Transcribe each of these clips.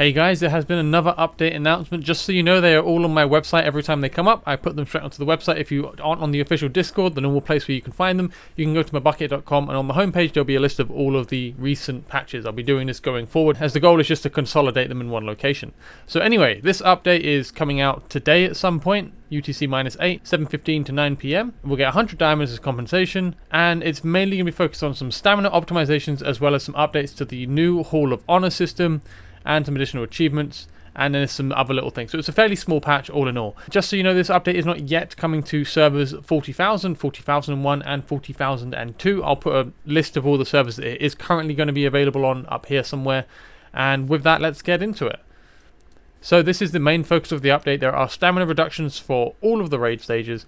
Hey guys, there has been another update announcement. Just so you know, they are all on my website every time they come up. I put them straight onto the website. If you aren't on the official Discord, the normal place where you can find them, you can go to mybucket.com, and on the homepage there'll be a list of all of the recent patches. I'll be doing this going forward, as the goal is just to consolidate them in one location. So anyway, this update is coming out today at some point, UTC -8, 7:15 to 9 PM. We'll get 100 diamonds as compensation, and it's mainly going to be focused on some stamina optimizations as well as some updates to the new Hall of Honor system and some additional achievements, and then there's some other little things. So it's a fairly small patch all in all. Just so you know, this update is not yet coming to servers 40,000, 40,001 and 40,002. I'll put a list of all the servers that it is currently going to be available on up here somewhere, and with that, let's get into it. So this is the main focus of the update. There are stamina reductions for all of the raid stages.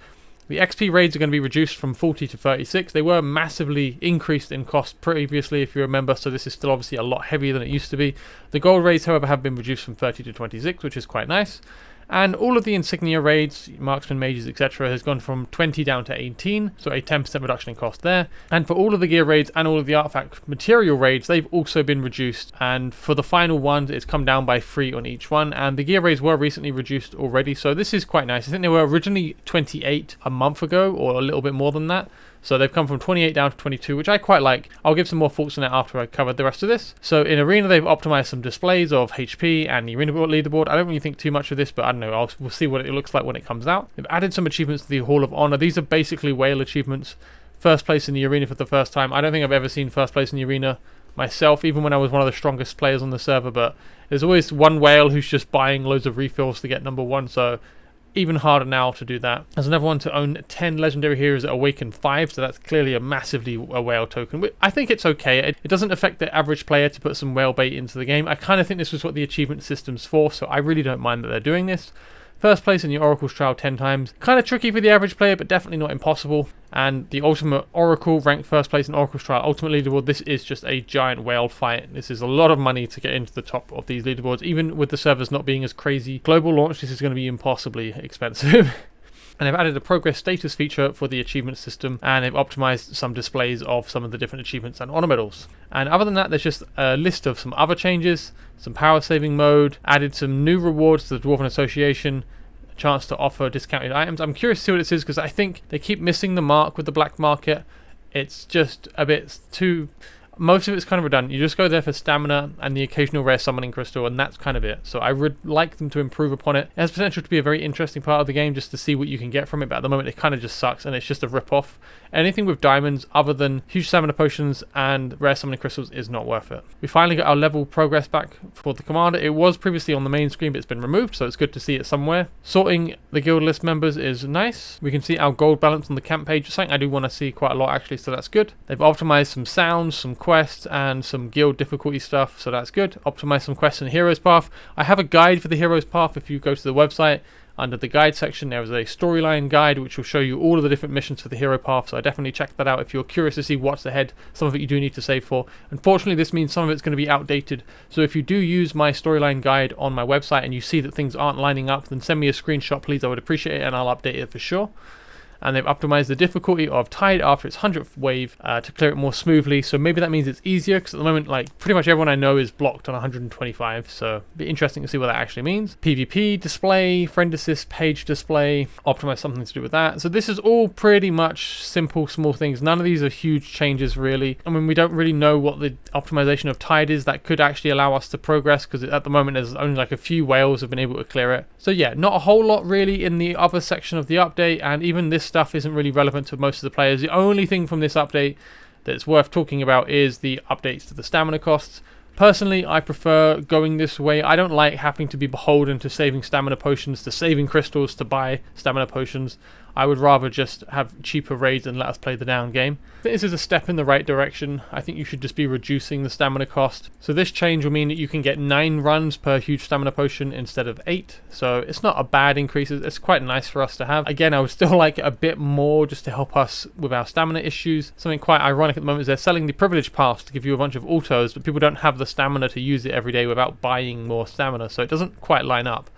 The XP raids are going to be reduced from 40 to 36. They were massively increased in cost previously, if you remember, so this is still obviously a lot heavier than it used to be. The gold raids, however, have been reduced from 30 to 26, which is quite nice. And all of the insignia raids, marksman, mages, etc. has gone from 20 down to 18, so a 10% reduction in cost there. And for all of the gear raids and all of the artifact material raids, they've also been reduced. And for the final ones, it's come down by 3 on each one. And the gear raids were recently reduced already, so this is quite nice. I think they were originally 28 a month ago, or a little bit more than that. So they've come from 28 down to 22, which I quite like. I'll give some more thoughts on it after I cover the rest of this. So in Arena, they've optimized some displays of HP and the Arena leaderboard. I don't really think too much of this, but I don't know. We'll see what it looks like when it comes out. They've added some achievements to the Hall of Honor. These are basically whale achievements. First place in the Arena for the first time. I don't think I've ever seen first place in the Arena myself, even when I was one of the strongest players on the server, but there's always one whale who's just buying loads of refills to get number 1, so even harder now to do that. There's another one to own 10 legendary heroes at Awaken 5, so that's clearly a massively whale token. I think it's okay. It doesn't affect the average player to put some whale bait into the game. I kind of think this was what the achievement system's for, so I really don't mind that they're doing this. First place in the Oracle's Trial 10 times. Kind of tricky for the average player, but definitely not impossible. And the Ultimate Oracle ranked first place in Oracle's Trial Ultimate Leaderboard. This is just a giant whale fight. This is a lot of money to get into the top of these leaderboards. Even with the servers not being as crazy. Global launch, this is going to be impossibly expensive. And they've added a progress status feature for the achievement system, and they've optimized some displays of some of the different achievements and honor medals. And other than that, there's just a list of some other changes, some power saving mode, added some new rewards to the Dwarven Association, a chance to offer discounted items. I'm curious to see what this is, because I think they keep missing the mark with the black market. It's just a bit too... Most of it's kind of redundant. You just go there for stamina and the occasional rare summoning crystal, and that's kind of it. So I would like them to improve upon it. It has potential to be a very interesting part of the game just to see what you can get from it, but at the moment it kind of just sucks and it's just a rip-off. Anything with diamonds other than huge stamina potions and rare summoning crystals is not worth it. We finally got our level progress back for the commander. It was previously on the main screen, but it's been removed, so it's good to see it somewhere. Sorting the guild list members is nice. We can see our gold balance on the camp page, something I do want to see quite a lot actually, so that's good. They've optimized some sounds, some quests, and some guild difficulty stuff, so that's good. Optimize some quests in the Heroes Path. I have a guide for the Heroes Path. If you go to the website, under the guide section, there is a storyline guide which will show you all of the different missions for the Hero Path, so I definitely check that out if you're curious to see what's ahead. Some of it you do need to save for. Unfortunately, this means some of it's going to be outdated, so if you do use my storyline guide on my website and you see that things aren't lining up, then send me a screenshot please. I would appreciate it, and I'll update it for sure. And they've optimized the difficulty of Tide after its 100th wave to clear it more smoothly. So maybe that means it's easier, because at the moment, like, pretty much everyone I know is blocked on 125. So it'll be interesting to see what that actually means. PvP display, friend assist page display, optimize something to do with that. So this is all pretty much simple, small things. None of these are huge changes, really. I mean, we don't really know what the optimization of Tide is. That could actually allow us to progress, because at the moment there's only like a few whales have been able to clear it. So yeah, not a whole lot really in the other section of the update, and even this stuff isn't really relevant to most of the players. The only thing from this update that's worth talking about is the updates to the stamina costs. Personally, I prefer going this way. I don't like having to be beholden to saving stamina potions, to saving crystals to buy stamina potions. I would rather just have cheaper raids and let us play the down game. This is a step in the right direction. I think you should just be reducing the stamina cost. So this change will mean that you can get 9 runs per huge stamina potion instead of 8. So it's not a bad increase. It's quite nice for us to have. Again, I would still like a bit more just to help us with our stamina issues. Something quite ironic at the moment is they're selling the privilege pass to give you a bunch of autos, but people don't have the stamina to use it every day without buying more stamina. So it doesn't quite line up.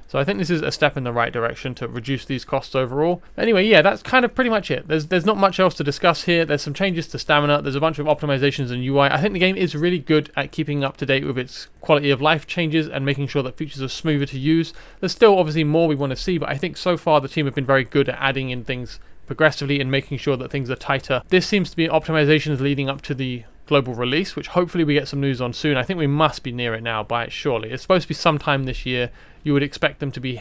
So I think this is a step in the right direction to reduce these costs overall. Anyway, yeah, that's kind of pretty much it. There's not much else to discuss here. There's some changes to stamina. There's a bunch of optimizations in UI. I think the game is really good at keeping up to date with its quality of life changes and making sure that features are smoother to use. There's still obviously more we want to see, but I think so far the team have been very good at adding in things progressively and making sure that things are tighter. This seems to be optimizations leading up to the global release, which hopefully we get some news on soon. I think we must be near it now by it, surely. It's supposed to be sometime this year. You would expect them to be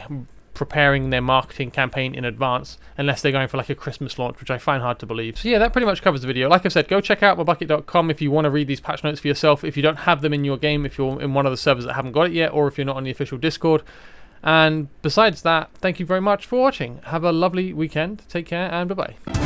preparing their marketing campaign in advance, unless they're going for like a Christmas launch, which I find hard to believe. So yeah, that pretty much covers the video. Like I said, go check out mybucket.com if you want to read these patch notes for yourself, if you don't have them in your game, if you're in one of the servers that haven't got it yet, or if you're not on the official Discord. And besides that, thank you very much for watching. Have a lovely weekend. Take care and bye-bye.